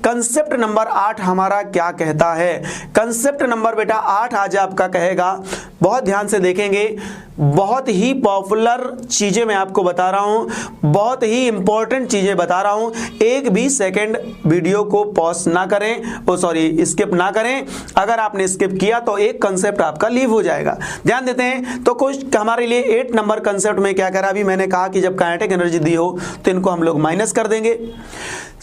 Concept number 8 हमारा क्या कहता है। कंसेप्ट नंबर बेटा 8 आज आपका कहेगा, बहुत ध्यान से देखेंगे, बहुत ही पॉपुलर चीजें मैं आपको बता रहा हूं, बहुत ही इंपॉर्टेंट चीजें बता रहा हूं। एक भी सेकंड वीडियो को पॉज ना करें, स्किप ना करें। अगर आपने स्किप किया तो एक कंसेप्ट आपका लीव हो जाएगा। ध्यान देते हैं तो कुछ हमारे लिए 8 नंबर कंसेप्ट में क्या करा, अभी मैंने कहा कि जब काइनेटिक एनर्जी दी हो तो इनको हम लोग माइनस कर देंगे।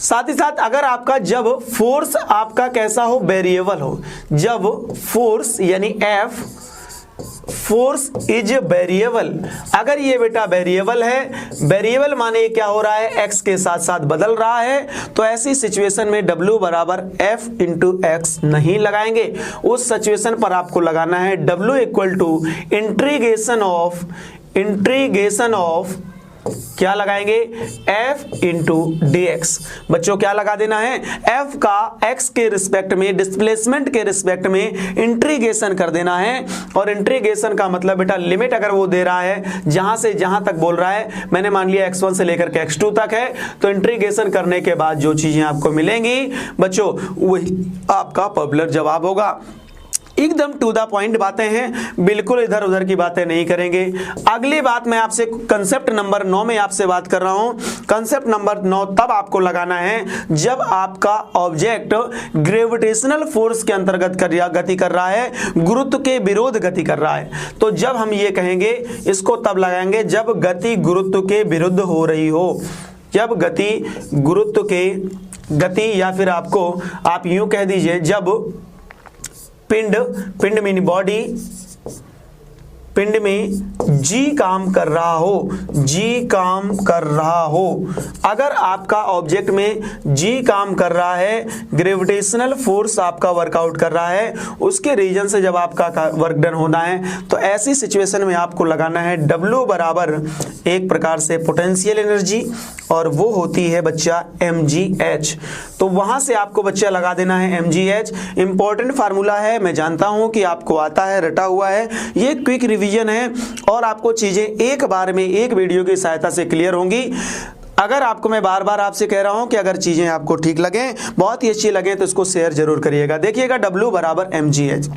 साथ ही साथ अगर आपका जब फोर्स आपका कैसा हो, वेरिएबल हो, जब फोर्स यानी एफ, फोर्स इज वेरिएबल, अगर ये बेटा वेरिएबल है, वेरिएबल माने क्या हो रहा है, एक्स के साथ साथ बदल रहा है, तो ऐसी सिचुएशन में W बराबर F इंटू एक्स नहीं लगाएंगे। उस सिचुएशन पर आपको लगाना है W equal to integration of क्या लगाएंगे, f इंटू डी एक्स। बच्चों क्या लगा देना है, f का x के रिस्पेक्ट में, डिस्प्लेसमेंट के रिस्पेक्ट में इंटीग्रेशन कर देना है। और इंटीग्रेशन का मतलब बेटा लिमिट अगर वो दे रहा है, जहां से जहां तक बोल रहा है, मैंने मान लिया x1 से लेकर के x2 तक है, तो इंटीग्रेशन करने के बाद जो चीजें आपको मिलेंगी बच्चों वही आपका पॉपुलर जवाब होगा। एकदम टू द पॉइंट बातें हैं, बिल्कुल इधर उधर की बातें नहीं करेंगे। अगली बात मैं आपसे कंसेप्ट नंबर 9 में आपसे बात कर रहा हूं। कंसेप्ट नंबर 9 तब आपको लगाना है जब आपका ऑब्जेक्ट ग्रेविटेशनल फोर्स के अंतर्गत गति कर रहा है, गुरुत्व के विरोध गति कर रहा है। तो जब हम ये कहेंगे इसको तब लगाएंगे जब गति गुरुत्व के विरुद्ध हो रही हो, जब गति गुरुत्व के गति, या फिर आपको आप यूं कह दीजिए जब पिंड मीन बॉडी, पिंड में जी काम कर रहा हो, जी काम कर रहा हो। अगर आपका ऑब्जेक्ट में जी काम कर रहा है, ग्रेविटेशनल फोर्स आपका वर्कआउट कर रहा है, उसके रीजन से जब आपका वर्क डन होना है, तो ऐसी सिचुएशन में आपको लगाना है W बराबर एक प्रकार से पोटेंशियल एनर्जी, और वो होती है बच्चा mgh। तो वहां से आपको बच्चा लगा देना है mgh। इंपॉर्टेंट फार्मूला है, मैं जानता हूं कि आपको आता है, रटा हुआ है, ये क्विक रिवीजन है और आपको चीजें एक बार में एक वीडियो की सहायता से क्लियर होंगी। अगर आपको मैं बार बार आपसे कह रहा हूं कि अगर चीजें आपको ठीक लगें, बहुत ही अच्छी लगें, तो इसको शेयर जरूर करिएगा। देखिएगा W बराबर mgh।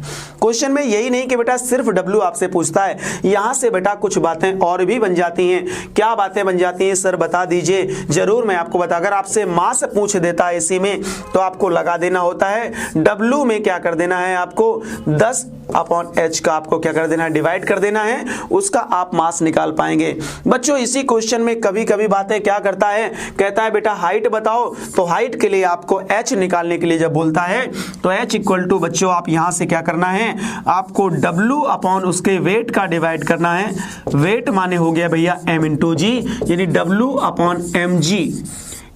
क्वेश्चन में यही नहीं कि बेटा सिर्फ W आपसे पूछता है, यहां से बेटा कुछ बातें और भी बन जाती हैं। क्या बातें बन जाती हैं सर बता दीजिए, जरूर मैं आपको बता। अगर आपसे मास पूछ देता है इसी में, तो आपको लगा देना होता है W में क्या कर देना है, आपको 10 अपॉन h का आपको क्या कर देना है, डिवाइड कर देना है, उसका आप मास निकाल पाएंगे। बच्चों इसी क्वेश्चन में कभी कभी बातें क्या करता है, कहता है बेटा हाइट बताओ, तो हाइट के लिए आपको h निकालने के लिए जब बोलता है, तो h इक्वल टू बच्चों आप यहां से क्या करना है, आपको W अपॉन उसके वेट का डिवाइड करना है। वेट माने हो गया भैया m इंटू जी, यानी W अपॉन mg।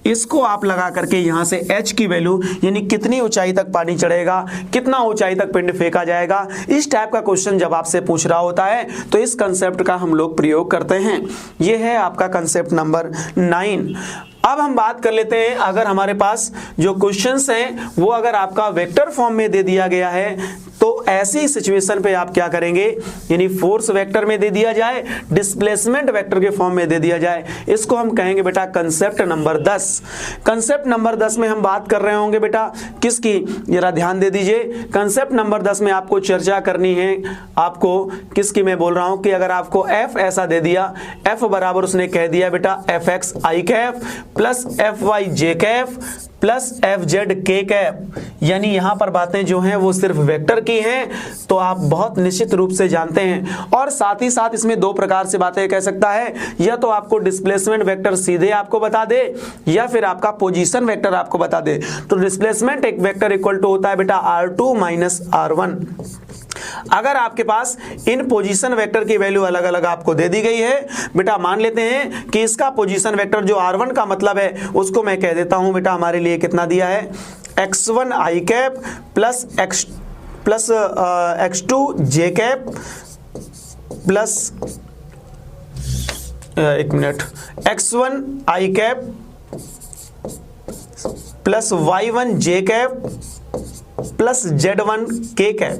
इसको आप लगा करके यहां से h की वैल्यू, यानी कितनी ऊंचाई तक पानी चढ़ेगा, कितना ऊंचाई तक पिंड फेंका जाएगा, इस टाइप का क्वेश्चन जब आपसे पूछ रहा होता है, तो इस कंसेप्ट का हम लोग प्रयोग करते हैं। यह है आपका कंसेप्ट नंबर 9। अब हम बात कर लेते हैं, अगर हमारे पास जो क्वेश्चंस हैं वो अगर आपका वेक्टर फॉर्म में दे दिया गया है, तो ऐसी सिचुएशन पे आप क्या करेंगे, यानी फोर्स वेक्टर में दे दिया जाए, डिस्प्लेसमेंट वेक्टर के फॉर्म में दे दिया जाए, इसको हम कहेंगे बेटा कंसेप्ट नंबर 10। कंसेप्ट नंबर 10 में हम बात कर रहे होंगे बेटा किसकी, जरा ध्यान दे दीजिए। कंसेप्ट नंबर 10 में आपको चर्चा करनी है, आपको किसकी मैं बोल रहा हूं कि अगर आपको f ऐसा दे दिया, f बराबर उसने कह दिया बेटा fx i cap plus fy j cap plus fz k cap, यानी यहां पर बातें जो हैं वो सिर्फ वेक्टर की हैं, तो आप बहुत निश्चित रूप से जानते हैं। और साथ ही साथ इसमें दो प्रकार से बातें कह सकता है, या तो आपको डिस्प्लेसमेंट वेक्टर सीधे आपको बता दे, या फिर आपका पोजीशन वेक्टर आपको बता दे। तो डिस्प्लेसमेंट एक वेक्टर इक्वल टू होता है बेटा r2 माइनस r1। अगर आपके पास इन पोजीशन वेक्टर की वैल्यू अलग अलग आपको दे दी गई है, बेटा मान लेते हैं कि इसका पोजीशन वेक्टर जो r1 का मतलब है उसको मैं कह देता हूं बेटा हमारे लिए कितना दिया है, x1 i cap plus x2 j cap plus x1 i cap plus y1 j cap plus z1 k cap.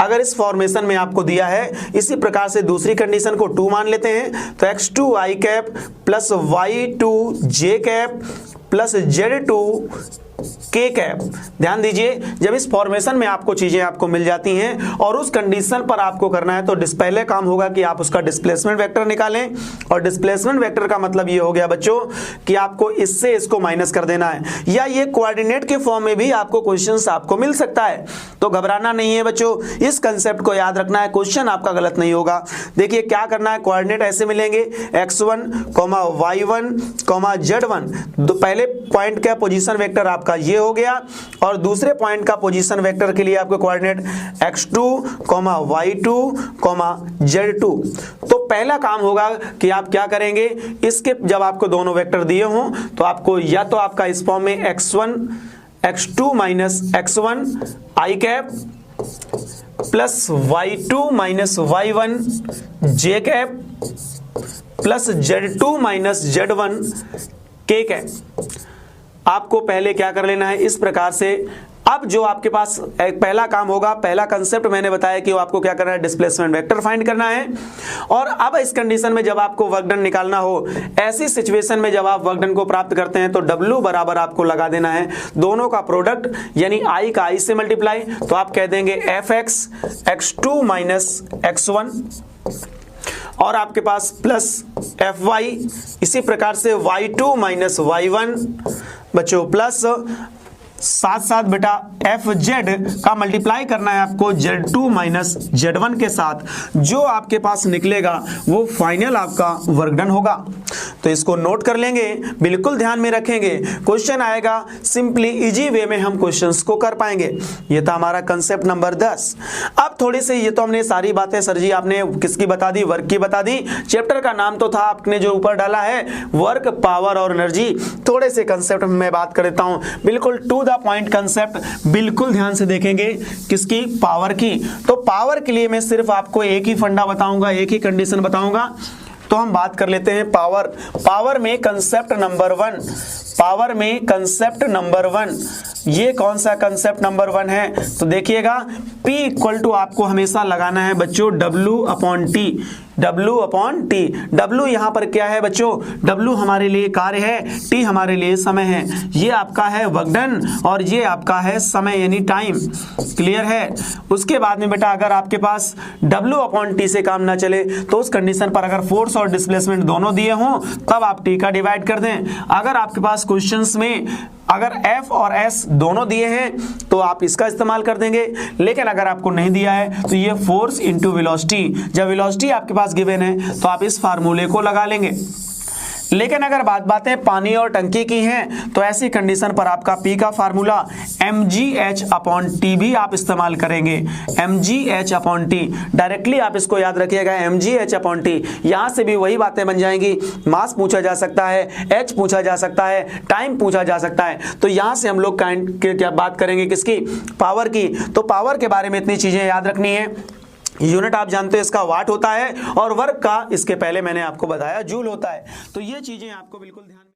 अगर इस फॉर्मेशन में आपको दिया है, इसी प्रकार से दूसरी कंडीशन को 2 मान लेते हैं, तो x2 i cap plus y2 j cap plus z2 K cap. ध्यान दीजिए, जब इस फॉर्मेशन में आपको चीजें आपको मिल जाती हैं और उस कंडीशन पर आपको करना है तो पहले काम होगा कि आप उसका डिस्प्लेसमेंट वेक्टर निकालें, और डिस्प्लेसमेंट वेक्टर का मतलब ये हो गया बच्चों कि आपको इससे इसको माइनस कर देना है, या ये कोऑर्डिनेट के फॉर्म में भी आपको क्वेश्चंस आपको मिल सकता है। तो घबराना नहीं है बच्चों, इस कंसेप्ट को याद रखना है, क्वेश्चन आपका गलत नहीं होगा। देखिए क्या करना है, कोऑर्डिनेट ऐसे मिलेंगे x1, y1, z1। पहले पॉइंट का पोजीशन वेक्टर आपका ये हो गया, और दूसरे पॉइंट का पोजीशन वेक्टर के लिए आपको कोऑर्डिनेट x2, y2, z2। तो पहला काम होगा कि आप क्या करेंगे, इसके जब आपको दोनों वेक्टर दिए हों तो आपको या तो आपका इस फॉर्म में x1, x2 minus x1 i cap plus y2 minus y1 j cap plus z2 minus z1 k cap. आपको पहले क्या कर लेना है, इस प्रकार से। अब जो आपके पास एक पहला काम होगा, पहला कंसेप्ट मैंने बताया कि वो आपको क्या करना है, डिस्प्लेसमेंट वेक्टर फाइंड करना है। और अब इस कंडीशन में जब आपको वर्क डन निकालना हो, ऐसी सिचुएशन में जब आप वर्क डन को प्राप्त करते हैं तो W बराबर आपको लगा देना है दोनों का प्रोडक्ट, यानी I का I से मल्टीप्लाई। तो आप कह देंगे fx x2 माइनस x1, और आपके पास प्लस fy, इसी प्रकार से y2 माइनस y1 बच्चों, प्लस साथ साथ बेटा fz का मल्टीप्लाई करना है आपको z2 माइनस z1 के साथ। जो आपके पास निकलेगा वो फाइनल आपका वर्क डन होगा। तो इसको नोट कर लेंगे, बिल्कुल ध्यान में रखेंगे, क्वेश्चन आएगा सिंपली इजी वे में हम क्वेश्चंस को कर पाएंगे। ये था हमारा कंसेप्ट नंबर 10। अब थोड़ी सी, ये तो हमने सारी बातें सर जी आपने किसकी बता दी, वर्क की बता दी। चैप्टर का नाम तो था आपने जो ऊपर डाला है वर्क, पावर और एनर्जी। थोड़े से कंसेप्ट में बात कर देता हूं, बिल्कुल टू द पॉइंट कंसेप्ट, बिल्कुल ध्यान से देखेंगे। किसकी, पावर की। तो पावर के लिए मैं सिर्फ आपको एक ही फंडा बताऊंगा, एक ही कंडीशन बताऊंगा। तो हम बात कर लेते हैं पावर। पावर में कंसेप्ट नंबर 1, पावर में कंसेप्ट नंबर 1, ये कौन सा कंसेप्ट नंबर 1 है, तो देखिएगा P इक्वल टू आपको हमेशा लगाना है बच्चों W upon T. W upon T. W यहां पर क्या है बच्चों, W हमारे लिए कार्य है, T हमारे लिए समय है। ये आपका है वर्क डन और ये आपका है समय यानी टाइम। क्लियर है। उसके बाद में बेटा अगर आपके पास W अपॉन टी से काम ना चले तो उस कंडीशन पर अगर फोर्स और डिस्प्लेसमेंट दोनों दिए हों तब आप T का डिवाइड कर दें। अगर आपके पास क्वेश्चंस में अगर F और S दोनों दिए हैं तो आप इसका इस्तेमाल कर देंगे, लेकिन अगर आपको नहीं दिया है तो ये फोर्स इंटू वेलोसिटी, जब वेलोसिटी आपके पास गिवन है तो आप इस फार्मूले को लगा लेंगे। लेकिन अगर बातें पानी और टंकी की हैं तो ऐसी कंडीशन पर आपका P का फार्मूला mgh अपॉन टी भी आप इस्तेमाल करेंगे। mgh अपॉन टी डायरेक्टली आप इसको याद रखिएगा, mgh अपॉन टी। यहां से भी वही बातें बन जाएंगी, मास पूछा जा सकता है, h पूछा जा सकता है, टाइम पूछा जा सकता है। तो यहां से हम लोग क्या बात करेंगे, किसकी, पावर की। तो पावर के बारे में इतनी चीजें याद रखनी है। यूनिट आप जानते हो इसका वाट होता है और वर्क का इसके पहले मैंने आपको बताया जूल होता है। तो ये चीजें आपको बिल्कुल ध्यान